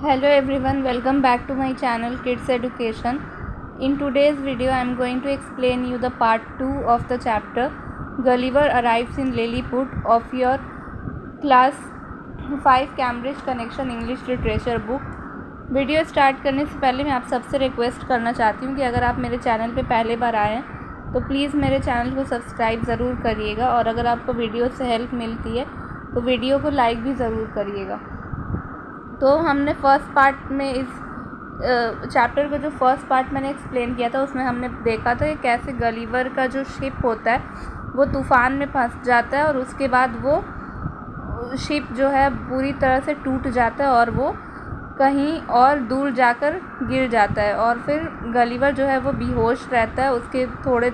Hello everyone, welcome back to my channel Kids Education. In today's video I am going to explain you the part 2 of the chapter Gulliver Arrives in Lilliput of your class 5 Cambridge Connection English Literature book. Video start करने से पहले मैं आप सबसे request करना चाहती हूँ कि अगर आप मेरे चैनल पे पहले बार आए हैं तो प्लीज़ मेरे चैनल को सब्सक्राइब ज़रूर करिएगा, और अगर आपको वीडियो से हेल्प मिलती है तो वीडियो को लाइक भी ज़रूर करिएगा। तो हमने फर्स्ट पार्ट में इस चैप्टर का जो फर्स्ट पार्ट मैंने एक्सप्लेन किया था उसमें हमने देखा था कि कैसे गलीवर का जो शिप होता है वो तूफ़ान में फंस जाता है और उसके बाद वो शिप जो है पूरी तरह से टूट जाता है और वो कहीं और दूर जाकर गिर जाता है, और फिर गलीवर जो है वो बेहोश रहता है। उसके थोड़े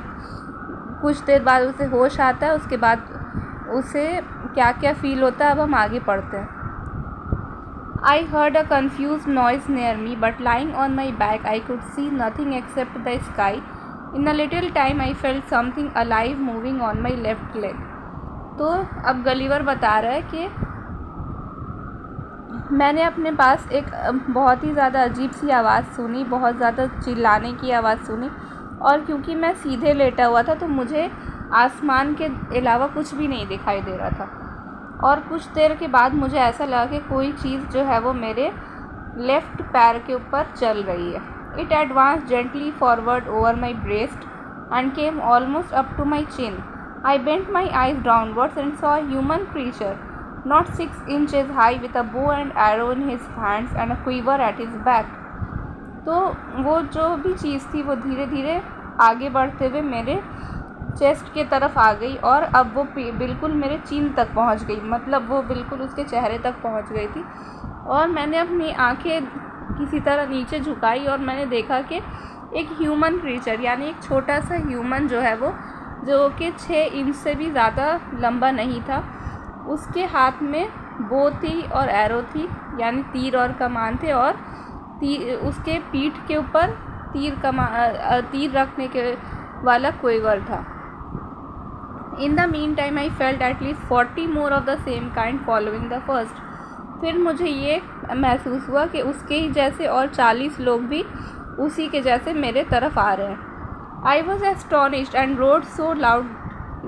कुछ देर बाद उसे होश आता है। उसके बाद उसे क्या क्या फ़ील होता है अब हम आगे पढ़ते हैं। I heard a confused noise near me, but lying on my back I could see nothing except the sky. In a little time I felt something alive moving on my left leg. तो अब Gulliver बता रहा है कि मैंने अपने पास एक बहुत ही ज़्यादा अजीब सी आवाज़ सुनी, बहुत ज़्यादा चिल्लाने की आवाज़ सुनी, और क्योंकि मैं सीधे लेटा हुआ था तो मुझे आसमान के अलावा कुछ भी नहीं दिखाई दे रहा था। और कुछ देर के बाद मुझे ऐसा लगा कि कोई चीज़ जो है वो मेरे लेफ़्ट पैर के ऊपर चल रही है। It advance gently forward over my breast and came almost up to my chin. I bent my eyes downwards and saw a human creature not 6 inches high with a bow and arrow in his hands and a quiver at his back. तो वो जो भी चीज़ थी वो धीरे धीरे आगे बढ़ते हुए मेरे चेस्ट के तरफ आ गई और अब वो बिल्कुल मेरे चिन तक पहुंच गई, मतलब वो बिल्कुल उसके चेहरे तक पहुंच गई थी। और मैंने अपनी आंखें किसी तरह नीचे झुकाई और मैंने देखा कि एक ह्यूमन क्रीचर, यानी एक छोटा सा ह्यूमन जो है वो, जो कि 6 इंच से भी ज़्यादा लंबा नहीं था, उसके हाथ में बो थी और एरो थी, यानी तीर और कमान थे, और उसके पीठ के ऊपर तीर रखने के वाला क्वेवर था। In the meantime, I felt at least 40 more of the same kind following the first. फिर मुझे ये महसूस हुआ कि उसके ही जैसे और 40 लोग भी उसी के जैसे मेरे तरफ आ रहे हैं। I was astonished and roared so loud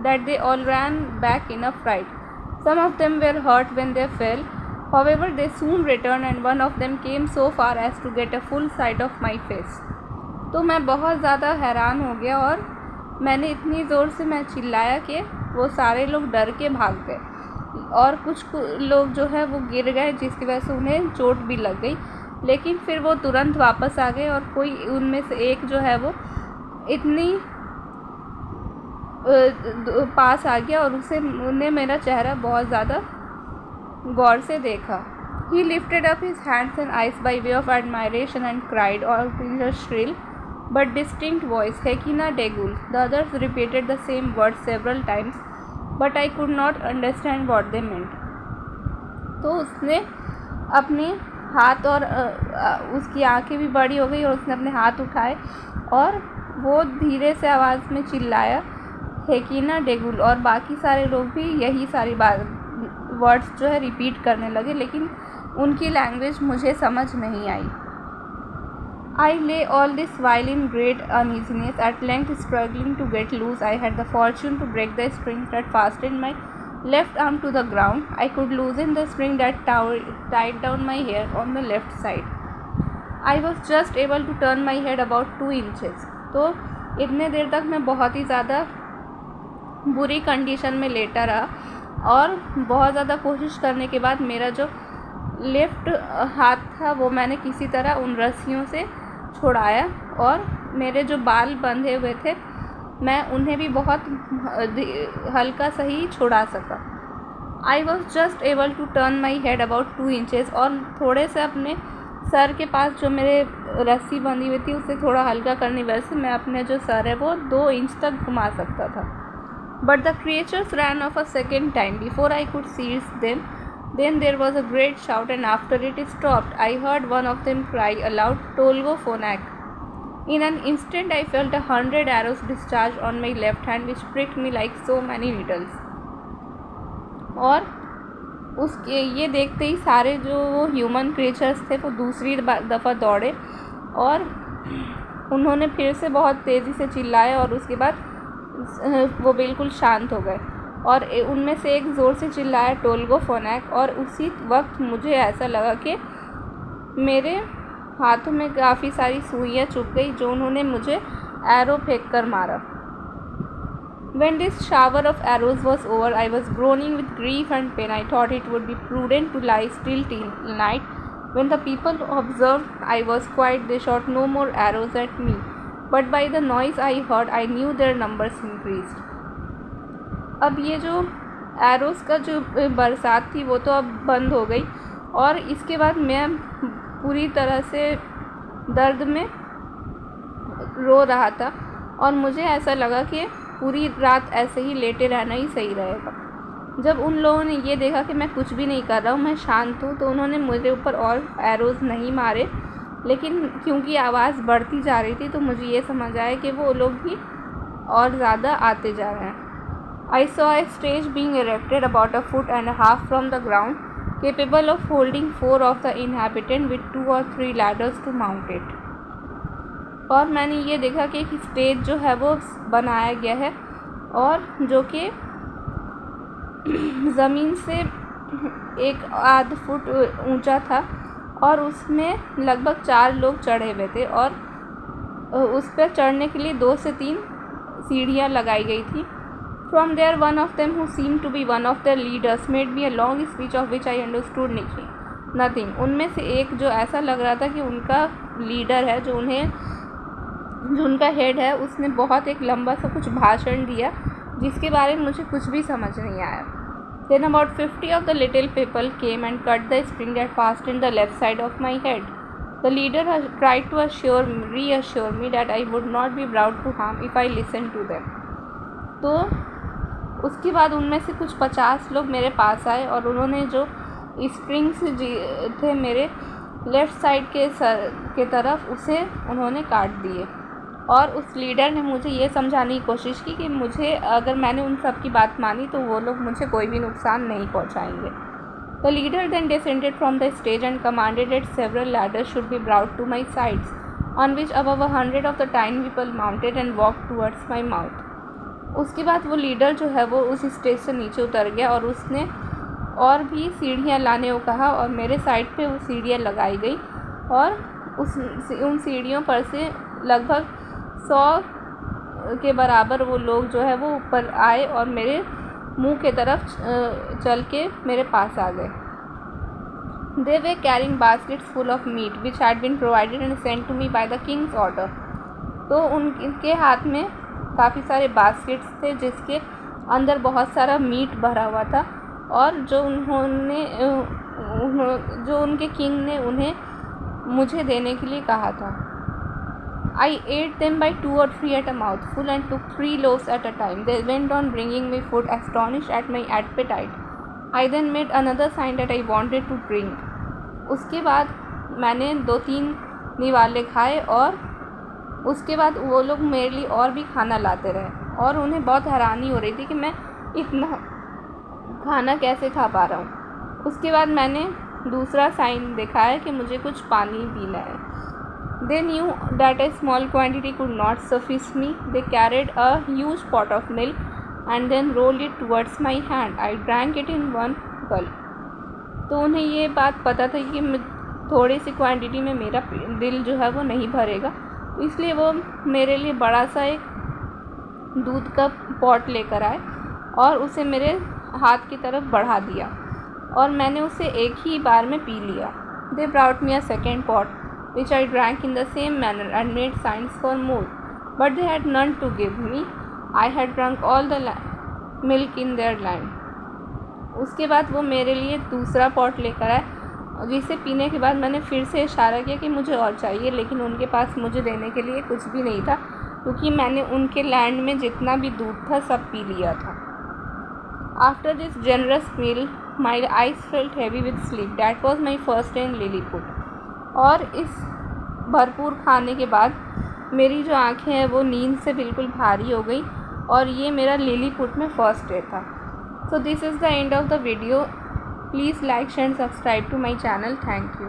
that they all ran back in a fright. Some of them were hurt when they fell. However, they soon returned and one of them came so far as to get a full sight of my face. तो मैं बहुत ज़्यादा हैरान हो गया और मैंने इतनी ज़ोर से मैं चिल्लाया कि वो सारे लोग डर के भाग गए, और कुछ लोग जो है वो गिर गए जिसकी वजह से उन्हें चोट भी लग गई, लेकिन फिर वो तुरंत वापस आ गए। और कोई उनमें से एक जो है वो इतनी पास आ गया और उन्हें मेरा चेहरा बहुत ज़्यादा गौर से देखा। He lifted up his hands and eyes by way of admiration and cried out in a shrill but distinct voice, Hekina Degul. The others repeated the same words several times, but I could not understand what they meant. तो उसने अपने हाथ और उसकी आंखें भी बड़ी हो गई और उसने अपने हाथ उठाए और वो धीरे से आवाज़ में चिल्लाया, हेकिना डेगुल, और बाकी सारे लोग भी यही सारी वर्ड्स जो है रिपीट करने लगे, लेकिन उनकी लैंग्वेज मुझे समझ नहीं आई। I lay all this while in great uneasiness. At length, struggling to get loose, I had the fortune to break the string that fastened my left arm to the ground. I could loosen the string that tied down my hair on the left side. I was just able to turn my head about 2 inches. तो इतने देर तक मैं बहुत ही ज़्यादा बुरी condition में लेटा रहा, और बहुत ज़्यादा कोशिश करने के बाद मेरा जो लेफ़्ट हाथ था वो मैंने किसी तरह उन रस्सियों से छुड़ाया, और मेरे जो बाल बंधे हुए थे मैं उन्हें भी बहुत हल्का सा ही छुड़ा सका। I was just able to turn my head about 2 inches, और थोड़े से अपने सर के पास जो मेरे रस्सी बंधी हुई थी उसे थोड़ा हल्का करने की वजह से मैं अपने जो सर है वो 2 इंच तक घुमा सकता था। But the creatures ran off a second time before I could seize them. Then there was a great shout, and after it stopped, I heard one of them cry aloud, Tolgo Phonak. In an instant, I felt 100 arrows discharged on my left hand, which pricked me like so many needles. और उसके ये देखते ही सारे जो human creatures थे वो दूसरी दफ़ा दौड़े और उन्होंने फिर से बहुत तेज़ी से चिल्लाए और उसके बाद वो बिल्कुल शांत हो गए और उनमें से एक ज़ोर से चिल्लाया टोल्गोफोनेक। और उसी वक्त मुझे ऐसा लगा कि मेरे हाथों में काफ़ी सारी सुइयाँ चुभ गई जो उन्होंने मुझे एरो फेंक कर मारा। When this shower of arrows was over, I was groaning with grief and pain. I thought it would be prudent to lie still till night. When the people observed I was quiet, they shot no more arrows at me. But by the noise I heard, I knew their numbers increased. अब ये जो arrows का जो बरसात थी वो तो अब बंद हो गई और इसके बाद मैं पूरी तरह से दर्द में रो रहा था और मुझे ऐसा लगा कि पूरी रात ऐसे ही लेटे रहना ही सही रहेगा। जब उन लोगों ने ये देखा कि मैं कुछ भी नहीं कर रहा हूँ, मैं शांत हूँ, तो उन्होंने मेरे ऊपर और एरोज़ नहीं मारे, लेकिन क्योंकि आवाज़ बढ़ती जा रही थी तो मुझे ये समझ आया कि वो लोग भी और ज़्यादा आते जा रहे हैं। I saw a stage being erected about a foot and a half from the ground, capable of holding 4 of the inhabitants with 2 or 3 ladders to mount it. और मैंने ये देखा कि एक स्टेज जो है वो बनाया गया है और जो कि ज़मीन से 1 फुट ऊंचा था और उसमें लगभग 4 लोग चढ़े हुए थे और उस पर चढ़ने के लिए 2 से 3 सीढ़ियाँ लगाई गई थी। From there, one of them, who seemed to be one of their leaders, made me a long speech of which I understood nothing. उनमें से एक जो ऐसा लग रहा था कि उनका लीडर है, जो उनका हेड है, उसने बहुत एक लंबा सा कुछ भाषण दिया जिसके बारे में मुझे कुछ भी समझ नहीं आया। Then about 50 of the little people came and cut the string that fastened the left side of my head. The leader tried to reassure me that I would not be brought to harm if I listened to them. तो उसके बाद उनमें से कुछ 50 लोग मेरे पास आए और उन्होंने जो स्प्रिंग्स थे मेरे लेफ़्ट साइड के सर के तरफ, उसे उन्होंने काट दिए और उस लीडर ने मुझे ये समझाने की कोशिश की कि मुझे, अगर मैंने उन सब की बात मानी तो वो लोग मुझे कोई भी नुकसान नहीं पहुंचाएंगे। The leader then descended from the stage and commanded that several ladders should be brought to my sides, on which above 100 of the tiny people mounted and walked towards my mouth. उसके बाद वो leader जो है वो उस stage से नीचे उतर गया और उसने और भी सीढ़ियाँ लाने को कहा और मेरे साइड पे वो सीढ़ियाँ लगाई गई और उन सीढ़ियों पर से लगभग 100 के बराबर वो लोग जो है वो ऊपर आए और मेरे मुंह के तरफ चल के मेरे पास आ गए। They were carrying baskets full of meat which had been provided and sent to me by the king's order. तो उनके हाथ में काफ़ी सारे बास्केट्स थे जिसके अंदर बहुत सारा मीट भरा हुआ था और जो उनके किंग ने उन्हें मुझे देने के लिए कहा था। I ate them by 2 or 3 at a mouthful and took 3 loaves at a time. They went on bringing me food, astonished at my appetite. I then made another sign that I wanted to drink. उसके बाद मैंने 2-3 निवाले खाए और उसके बाद वो लोग मेरे लिए और भी खाना लाते रहे और उन्हें बहुत हैरानी हो रही थी कि मैं इतना खाना कैसे खा पा रहा हूँ। उसके बाद मैंने दूसरा साइन दिखाया कि मुझे कुछ पानी पीना है। They knew that a small quantity could not suffice me. They carried a huge pot of milk and then rolled it towards my hand. I drank it in one gulp. तो उन्हें ये बात पता था कि थोड़ी सी क्वांटिटी में मेरा दिल जो है वो नहीं भरेगा, इसलिए वो मेरे लिए बड़ा सा एक दूध का पॉट लेकर आए और उसे मेरे हाथ की तरफ बढ़ा दिया और मैंने उसे एक ही बार में पी लिया। They brought me a second pot, which I drank in the same manner and made signs for more, but they had none to give me. I had drunk all the milk in their land. उसके बाद वो मेरे लिए दूसरा pot लेकर आए, जिसे पीने के बाद मैंने फिर से इशारा किया कि मुझे और चाहिए, लेकिन उनके पास मुझे देने के लिए कुछ भी नहीं था क्योंकि मैंने उनके लैंड में जितना भी दूध था सब पी लिया था। After this generous meal, my eyes felt heavy with sleep. That was my first day in Lilliput. और इस भरपूर खाने के बाद मेरी जो आँखें हैं वो नींद से बिल्कुल भारी हो गई और ये मेरा लिलीपुट में फ़र्स्ट डे था। So this is the end of the video. Please like share and subscribe to my channel. Thank you.